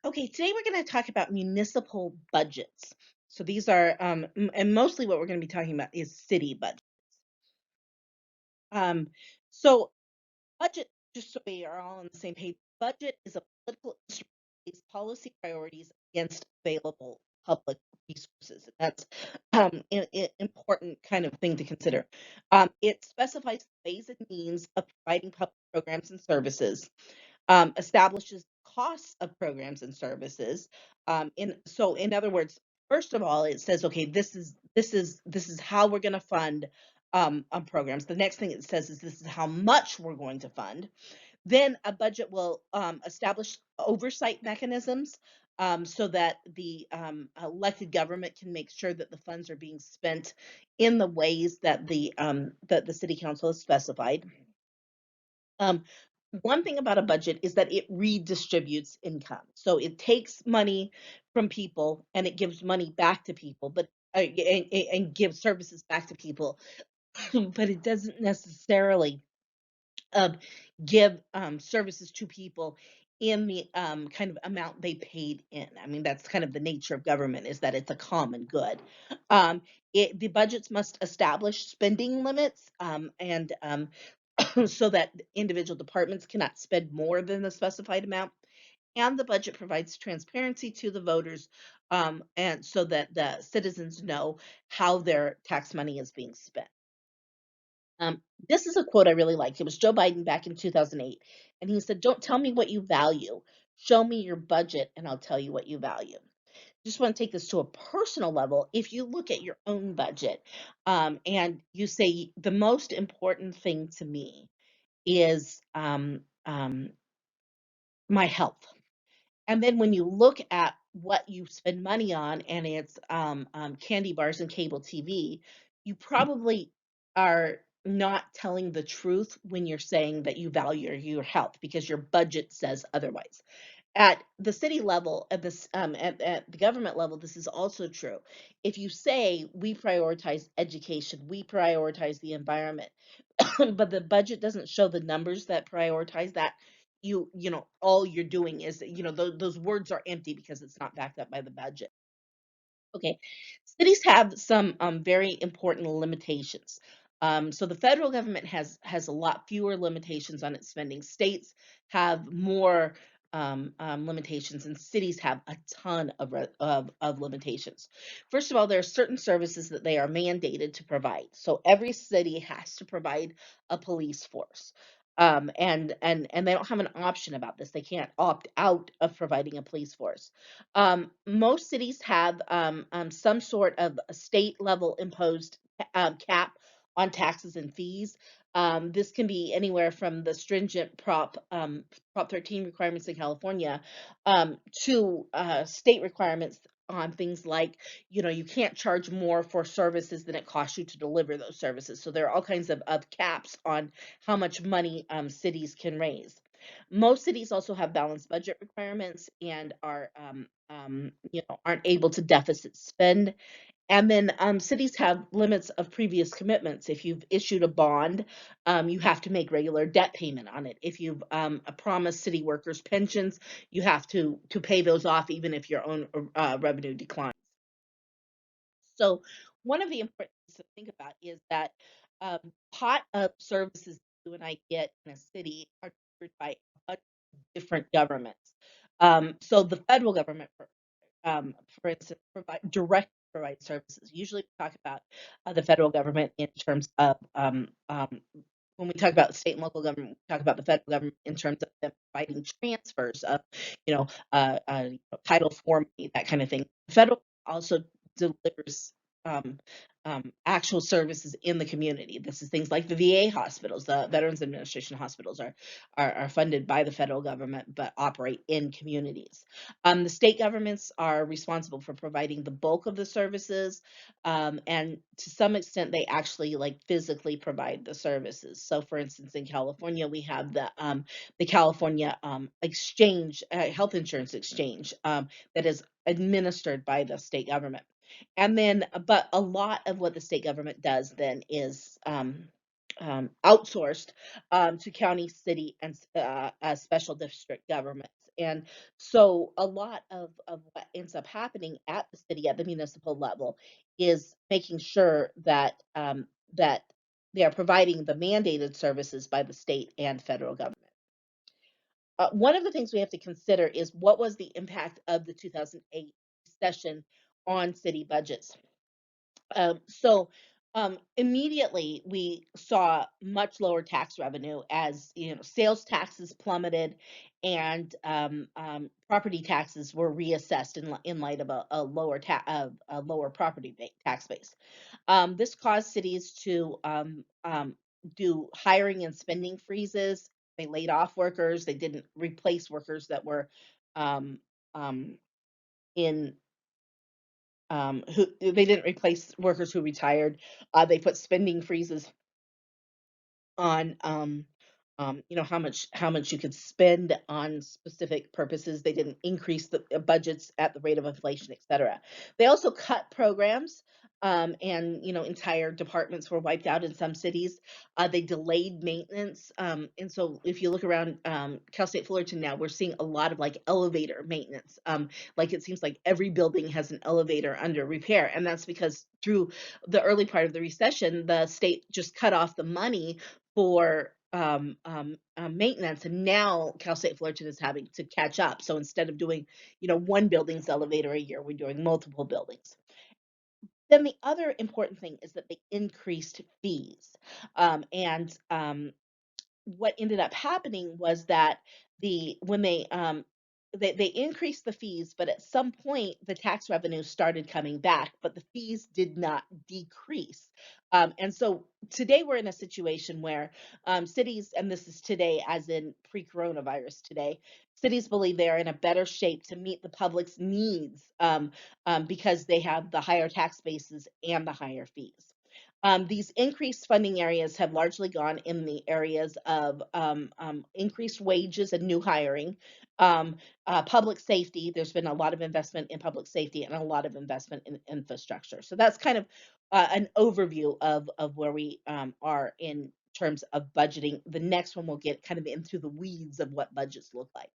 Okay, today we're going to talk about municipal budgets. So these are, and mostly what we're going to be talking about is city budget. Um, so budget, just so we are all on the same page, budget is a political instrument that lays policy priorities against available public resources. And that's an important kind of thing to consider. It specifies the ways and means of providing public programs and services, establishes costs of programs and services. In other words, first of all, it says, okay, this is how we're going to fund programs. The next thing it says is this is how much we're going to fund. Then a budget will establish oversight mechanisms so that the elected government can make sure that the funds are being spent in the ways that the city council has specified. Um, One thing about a budget is that it redistributes income. So it takes money from people and it gives money back to people, but and gives services back to people, but it doesn't necessarily um, give services to people in the kind of amount they paid in. I mean, that's kind of the nature of government is that it's a common good. The budgets must establish spending limits and so that individual departments cannot spend more than the specified amount. And the budget provides transparency to the voters, and so that the citizens know how their tax money is being spent. This is a quote I really liked. It was Joe Biden back in 2008. And he said, "Don't tell me what you value. Show me your budget, and I'll tell you what you value." Just want to take this to a personal level. If you look at your own budget and you say, the most important thing to me is my health. And then when you look at what you spend money on and it's candy bars and cable TV, you probably are not telling the truth when you're saying that you value your health because your budget says otherwise. At the city level, at the government level, this is also true. If you say we prioritize education, we prioritize the environment, but the budget doesn't show the numbers that prioritize that, all you're doing is, those words are empty because it's not backed up by the budget. Okay. Cities have some very important limitations. So the federal government has a lot fewer limitations on its spending. States have more limitations, and cities have a ton of limitations. First of all, there are certain services that they are mandated to provide. So every city has to provide a police force. And they don't have an option about this. They can't opt out of providing a police force. Most cities have some sort of a state level imposed cap on taxes and fees. This can be anywhere from the stringent Prop 13 requirements in California to state requirements on things like, you can't charge more for services than it costs you to deliver those services. So there are all kinds of caps on how much money cities can raise. Most cities also have balanced budget requirements and aren't able to deficit spend. And then cities have limits of previous commitments. If you've issued a bond, you have to make regular debt payment on it. If you've promised city workers pensions, you have to pay those off even if your own revenue declines. So one of the important things to think about is that pot of services you and I get in a city are delivered by a bunch of different governments. So the federal government, for instance, direct provide services. Usually, we talk about the federal government in terms of when we talk about state and local government, we talk about the federal government in terms of them providing transfers of, Title IV, that kind of thing. The federal also delivers um, actual services in the community. This is things like the VA hospitals, the Veterans Administration hospitals are funded by the federal government but operate in communities. The state governments are responsible for providing the bulk of the services, and to some extent, they actually like physically provide the services. So, for instance, in California, we have the California Exchange, Health Insurance Exchange, that is administered by the state government. And then, but a lot of what the state government does then is outsourced to county, city, and special district governments. And so a lot of what ends up happening at the city, at the municipal level, is making sure that that they are providing the mandated services by the state and federal government. One of the things we have to consider is what was the impact of the 2008 recession on city budgets. Immediately we saw much lower tax revenue as sales taxes plummeted, and property taxes were reassessed in light of a lower tax base. This caused cities to do hiring and spending freezes. They laid off workers. They didn't replace workers that were um, um, in who they didn't replace workers who retired. They put spending freezes on how much you could spend on specific purposes. They didn't increase the budgets at the rate of inflation, et cetera. They also cut programs, and entire departments were wiped out in some cities. They delayed maintenance, and so if you look around Cal State Fullerton now, we're seeing a lot of like elevator maintenance. Like it seems like every building has an elevator under repair, and that's because through the early part of the recession, the state just cut off the money for maintenance, and now Cal State Fullerton is having to catch up. So instead of doing, one building's elevator a year, we're doing multiple buildings. Then the other important thing is that they increased fees, and what ended up happening was that when they increased the fees, but at some point the tax revenue started coming back, but the fees did not decrease. And so today we're in a situation where cities, and this is today as in pre-coronavirus today, cities believe they are in a better shape to meet the public's needs, because they have the higher tax bases and the higher fees. These increased funding areas have largely gone in the areas of increased wages and new hiring, public safety. There's been a lot of investment in public safety and a lot of investment in infrastructure. So that's kind of an overview of where we are in terms of budgeting. The next one will get kind of into the weeds of what budgets look like.